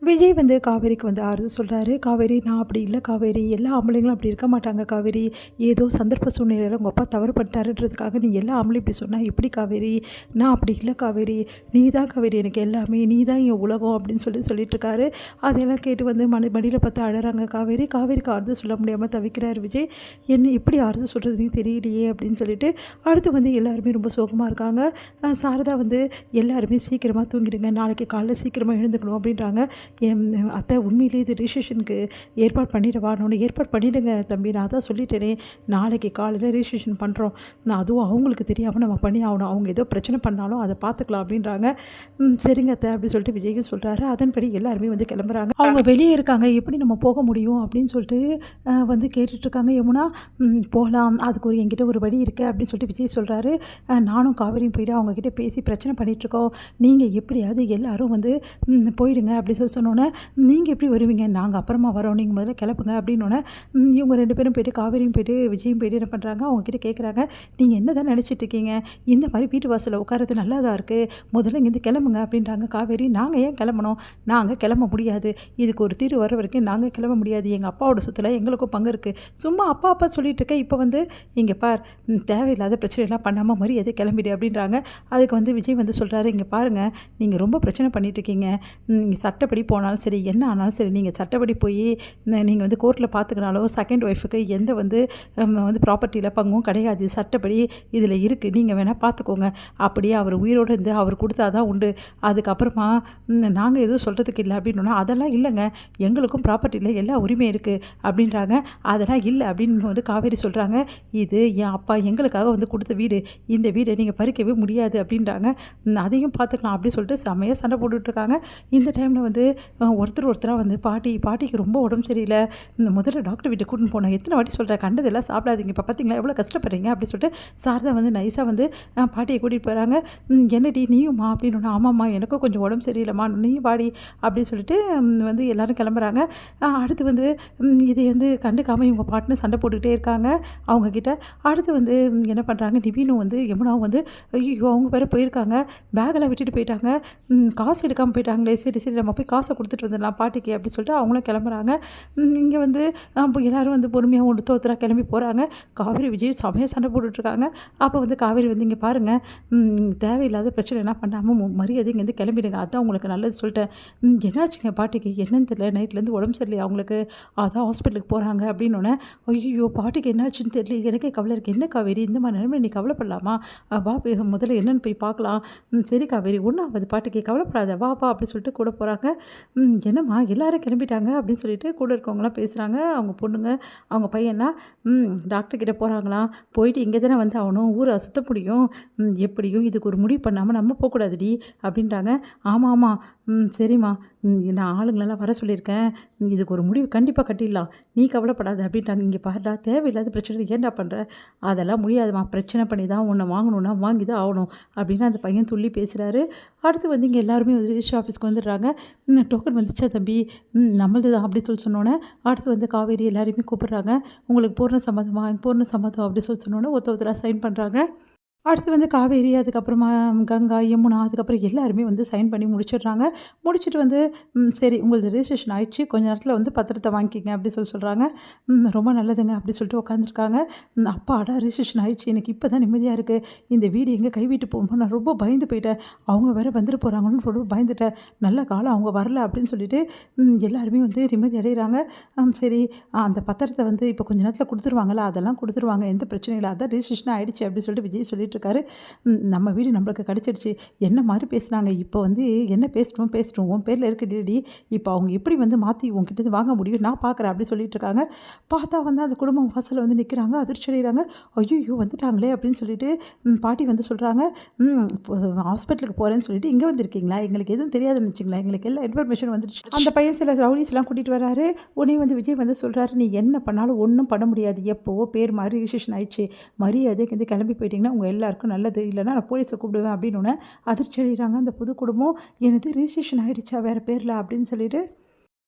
விஜய் வந்து காவேரிக்கு வந்து ஆறுதல் சொல்கிறாரு. காவேரி நான் அப்படி இல்லை காவேரி, எல்லா ஆம்பளைங்களும் அப்படி இருக்க மாட்டாங்க காவேரி. ஏதோ சந்தர்ப்ப சூழ்நிலையில் உங்கள் அப்பா தவறு பண்ணிட்டாருன்றதுக்காக நீ எல்லா ஆம்பளையும் இப்படி சொன்னால் எப்படி காவேரி? நான் அப்படி இல்லை காவேரி, நீ தான் காவேரி எனக்கு எல்லாமே, நீ தான் என் உலகம் அப்படின்னு சொல்லிட்டுருக்காரு. அதையெல்லாம் கேட்டு வந்து மடியில் பார்த்து அழறாங்க காவேரி. காவேரிக்கு ஆறுதல் சொல்ல முடியாமல் தவிக்கிறார் விஜய். என்ன எப்படி ஆறுதல் சொல்கிறதுன்னு தெரியலையே அப்படின்னு சொல்லிட்டு அடுத்து வந்து எல்லாருமே ரொம்ப சோகமாக இருக்காங்க. சாரதா வந்து எல்லாருமே சீக்கிரமாக தூங்கிடுங்க, நாளைக்கு காலைல சீக்கிரமாக எழுந்துக்கணும் அப்படின்றாங்க. என் அத்தை உண்மையிலேயே இது ரிஜிஸ்ட்ரேஷனுக்கு ஏற்பாடு பண்ணிடவான்னு ஏற்பாடு பண்ணிவிடுங்க தம்பி, நான் தான் சொல்லிட்டேனே நாளைக்கு காலையில் ரிஜிஸ்ட்ரேஷன் பண்ணுறோம், நான் அதுவும் அவங்களுக்கு தெரியாமல் நம்ம பண்ணி ஆகணும், அவங்க ஏதோ பிரச்சனை பண்ணாலும் அதை பார்த்துக்கலாம் அப்படின்றாங்க. சரிங்க அத்தை அப்படின்னு சொல்லிட்டு விஜய்க்கு சொல்கிறாரு. அதன்படி எல்லாருமே வந்து கிளம்புறாங்க. அவங்க வெளியே இருக்காங்க, எப்படி நம்ம போக முடியும் அப்படின்னு சொல்லிட்டு வந்து கேட்டுட்ருக்காங்க. யமுனா போகலாம், அதுக்கு என்கிட்ட ஒரு வழி இருக்குது அப்படின்னு சொல்லிட்டு விஜய் சொல்கிறாரு. நானும் காவேரியும் போயிட்டு அவங்கக்கிட்ட பேசி பிரச்சனை பண்ணிகிட்ருக்கோம், நீங்கள் எப்படியாவது எல்லோரும் வந்து போயிடுங்க அப்படின்னு சொன்னோன்னே, நீங்கள் எப்படி வருவீங்க, நாங்கள் அப்புறமா வரோம், நீங்கள் முதல்ல கிளப்புங்க அப்படின்னோடனே இவங்க 2 பேரும் போய்ட்டு காவேரியும் போய்ட்டு விஜயும் போய்ட்டு என்ன பண்ணுறாங்க, அவங்கக்கிட்ட கேட்குறாங்க, நீங்கள் என்ன தான் நினச்சிட்ருக்கீங்க, இந்த மாதிரி வீட்டு வாசலில் உட்காரது நல்லா தான் இருக்குது, முதல்ல இங்கேருந்து கிளம்புங்க அப்படின்றாங்க காவேரி. நாங்கள் ஏன் கிளம்பணும், நாங்கள் கிளம்ப முடியாது, இதுக்கு ஒரு தீர்வு வர வரைக்கும் நாங்கள் கிளம்ப முடியாது, எங்கள் அப்பாவோட சொத்தில் எங்களுக்கும் பங்கு இருக்குது, சும்மா அப்பா அப்பா சொல்லிட்டு இருக்க, இப்போ வந்து இங்கே பார் தேவையில்லாத பிரச்சனைலாம் பண்ணாமல் மரியாதை கிளம்பிடு அப்படின்றாங்க. அதுக்கு வந்து விஜய் வந்து சொல்கிறாரு, இங்கே பாருங்கள் நீங்கள் ரொம்ப பிரச்சனை பண்ணிகிட்ருக்கீங்க, நீங்கள் சட்டப்படி போனாலும் சரி என்ன ஆனாலும் சரி, நீங்கள் சட்டப்படி போய் நீங்கள் வந்து கோர்ட்டில் பார்த்துக்கினாலும் செகண்ட் ஒய்ஃபுக்கு எந்த வந்து ப்ராப்பர்ட்டியில் பங்கும் கிடையாது, சட்டப்படி இதில் இருக்குது, நீங்கள் வேணால் பார்த்துக்கோங்க, அப்படியே அவர் உயிரோடு இருந்து அவர் கொடுத்தா தான் உண்டு, அதுக்கப்புறமா நாங்கள் எதுவும் சொல்கிறதுக்கு இல்லை அப்படின்னா, அதெல்லாம் இல்லைங்க, எங்களுக்கும் ப்ராப்பர்ட்டியில் எல்லா உரிமையும் இருக்குது அப்படின்றாங்க. அதெல்லாம் இல்லை அப்படின்னு வந்து காவேரி சொல்கிறாங்க. இது என் அப்பா எங்களுக்காக வந்து கொடுத்த வீடு, இந்த வீடை நீங்கள் பறிக்கவே முடியாது அப்படின்றாங்க. அதையும் பார்த்துக்கலாம் அப்படின்னு சொல்லிட்டு செம்மையாக சண்டை போட்டுட்ருக்காங்க. இந்த டைமில் வந்து ஒருத்தராக வந்து பாட்டிக்கு ரொம்ப உடம்பு சரியில்லை, முதல்ல டாக்டர் வீட்டுக்கு கூட்டின்னு போனேன், எத்தனை வாட்டி சொல்கிறேன் கண்டதெல்லாம் சாப்பிடாதீங்க, இப்போ பார்த்தீங்களா எவ்வளோ கஷ்டப்படுறீங்க அப்படின்னு சொல்லிட்டு சாரதா வந்து நைஸாக வந்து பாட்டியை கூட்டிகிட்டு போகிறாங்க. என்னடி நீயும்மா அப்படின்னு, ஆமாம்மா எனக்கும் கொஞ்சம் உடம்பு சரியில்லைம்மா, நீயும் வாடி அப்படின்னு சொல்லிட்டு வந்து எல்லோரும் கிளம்புறாங்க. அடுத்து வந்து இதை வந்து கண்டுக்காமல் இவங்க பாட்டுன்னு சண்டை போட்டுக்கிட்டே இருக்காங்க அவங்கக்கிட்ட. அடுத்து வந்து என்ன பண்ணுறாங்க, நிவீனும் வந்து யமுனாவும் வந்து ஐயோ அவங்க வேறு போயிருக்காங்க, பேக்கெல்லாம் விட்டுட்டு போயிட்டாங்க, காசு எடுக்காமல் போயிட்டாங்களே, சரி சரி நம்ம போய் காசை கொடுத்துட்டு வந்துடலாம் பாட்டிக்கு அப்படி சொல்லிட்டு அவங்களும் கிளம்புறாங்க. இங்கே வந்து எல்லோரும் வந்து பொறுமையாக ஒருத்தராக கிளம்பி போகிறாங்க. காவேரி விஜய் செமையாக சண்டை போட்டுட்ருக்காங்க. அப்போ வந்து காவேரி வந்து இங்கே பாருங்கள், தேவையில்லாத பிரச்சனை என்ன பண்ணாமல் மரியாதை இங்கேருந்து கிளம்பிடுங்க, அதான் உங்களுக்கு நல்லது சொல்லிட்டேன். என்னாச்சுங்க பாட்டிக்கு என்னன்னு தெரியல, நைட்லேருந்து உடம்பு சரியில்லை அவங்களுக்கு, அதான் ஹாஸ்பிட்டலுக்கு போகிறாங்க அப்படின்னோடனே, ஐயோ பாட்டிக்கு என்னாச்சுன்னு தெரியல, எனக்கே கவலை இருக்குது, என்ன காவேரி இந்த மாதிரி நிலைமை நீ கவலைப்படலாமா, வா முதல்ல என்னென்னு போய் பார்க்கலாம். சரி காவேரி ஒன்றும் ஆகாது பாட்டிக்கு, கவலைப்படாத வாப்பா அப்படின்னு சொல்லிட்டு கூட போகிறாங்க. என்னம்மா எல்லோரும் கிளம்பிட்டாங்க அப்படின்னு சொல்லிட்டு கூட இருக்கவங்களாம் பேசுகிறாங்க. அவங்க பொண்ணுங்க அவங்க பையன்லாம் டாக்டர்கிட்ட போகிறாங்களாம், போயிட்டு இங்கே தானே வந்து ஆகணும், ஊரை சுத்த முடியும், எப்படியும் இதுக்கு ஒரு முடிவு பண்ணாமல் நம்ம போகக்கூடாதுடி அப்படின்றாங்க. ஆமாம் ஆமாம் சரிம்மா, நான் ஆளுங்களெல்லாம் வர சொல்லியிருக்கேன், இதுக்கு ஒரு முடிவு கண்டிப்பாக கட்டிடலாம், நீ கவலைப்படாத அப்படின்ட்டாங்க. இங்கே பாருடா தேவையில்லாத பிரச்சனை ஏன்டா பண்ணுற, அதெல்லாம் முடியாதுமா, பிரச்சனை பண்ணி தான் உன்னை வாங்கணுன்னா வாங்கி தான் ஆகணும் அப்படின்னு அந்த பையன் துள்ளி பேசுகிறாரு. அடுத்து வந்து இங்கே எல்லாருமே வந்து ரிஜிஸ்டர் ஆஃபீஸ்க்கு வந்துடுறாங்க. டோக்கன் வந்துச்சா தம்பி, நம்மளது தான் அப்படி சொன்னோன்னே அடுத்து வந்து காவேரி எல்லாருமே கூப்பிட்றாங்க. உங்களுக்கு பூர்ண சம்மதம் அப்படி சொன்னோன்னே ஒருத்தராக சைன் பண்ணுறாங்க. அடுத்து வந்து காவேரி, அதுக்கப்புறமா கங்கா, யமுனா, அதுக்கப்புறம் எல்லாருமே வந்து சைன் பண்ணி முடிச்சிடுறாங்க. முடிச்சுட்டு வந்து சரி உங்களது ரிஜிஸ்ட்ரேஷன் ஆகிடுச்சு, கொஞ்ச நேரத்தில் வந்து பத்திரத்தை வாங்கிக்கிங்க அப்படி சொல்கிறாங்க. ரொம்ப நல்லதுங்க அப்படி சொல்லிட்டு உட்காந்துருக்காங்க. அப்பாடா ரிஜிஸ்ட்ரேஷன் ஆகிடுச்சு, எனக்கு இப்போ தான் நிம்மதியாக இருக்குது, இந்த வீடு எங்கே கைவிட்டு போகும்போது நான் ரொம்ப பயந்து போயிட்டேன், அவங்க வேறு வந்துட்டு போகிறாங்கன்னு ரொம்ப பயந்துட்டேன், நல்ல காலம் அவங்க வரல அப்படின்னு சொல்லிட்டு எல்லாருமே வந்து நிம்மதி அடைகிறாங்க. சரி அந்த பத்திரத்தை வந்து இப்போ கொஞ்ச நேரத்தில் கொடுத்துருவாங்களா, அதெல்லாம் கொடுத்துருவாங்க, எந்த பிரச்சனையும் இல்லை, அதான் ரிஜிஸ்ட்ரேஷன் ஆகிடுச்சு அப்படின்னு சொல்லிட்டு விஜய் சொல்லிட்டு இருக்காரு. நம்ம வீடு நம்மளுக்கு கிடைச்சிடுச்சு, என்ன மாதிரி பேசுனாங்க, இப்போ வந்து என்ன பேசிட்டோம் உன் பேரில் இருக்குடி, இப்போ அவங்க எப்படி வந்து மாற்றி உங்ககிட்ட வாங்க முடியும், நான் பார்க்குறேன் அப்படி சொல்லிட்டு இருக்காங்க. பார்த்தா வந்து அந்த குடும்பம் வாசலில் வந்து நிற்கிறாங்க, அதிர்ச்சி அடைகிறாங்க. ஐயோ வந்துட்டாங்களே அப்படின்னு சொல்லிட்டு பாட்டி வந்து சொல்கிறாங்க, ஹாஸ்பிட்டலுக்கு போகிறேன்னு சொல்லிட்டு இங்கே வந்திருக்கீங்களா, எங்களுக்கு எதுவும் தெரியாதுன்னு வச்சுங்களா, எங்களுக்கு எல்லா இன்ஃபர்மேஷன் வந்துடுச்சு. அந்த பையன் சில ரவுடிஸ்லாம் கூட்டிகிட்டு வராரு. உடனே வந்து விஜய் வந்து சொல்கிறாரு, நீ என்ன பண்ணாலும் ஒன்றும் பண்ண முடியாது, எப்போவோ பேர் மாதிரி ரிஜிஸ்ட்ரேஷன் ஆயிடுச்சு, மரியாதைக்கு வந்து கிளம்பி போயிட்டீங்கன்னா உங்கள் எல்லாருக்கும் நல்லது, இல்லைனா நான் போலீஸை கூப்பிடுவேன் அப்படின்னு அதிர்ச்சி அடைகிறாங்க அந்த புது குடும்பம். எனது ரிஜிஸ்ட்ரேஷன் ஆகிடுச்சா வேறு பேரில் அப்படின்னு சொல்லிட்டு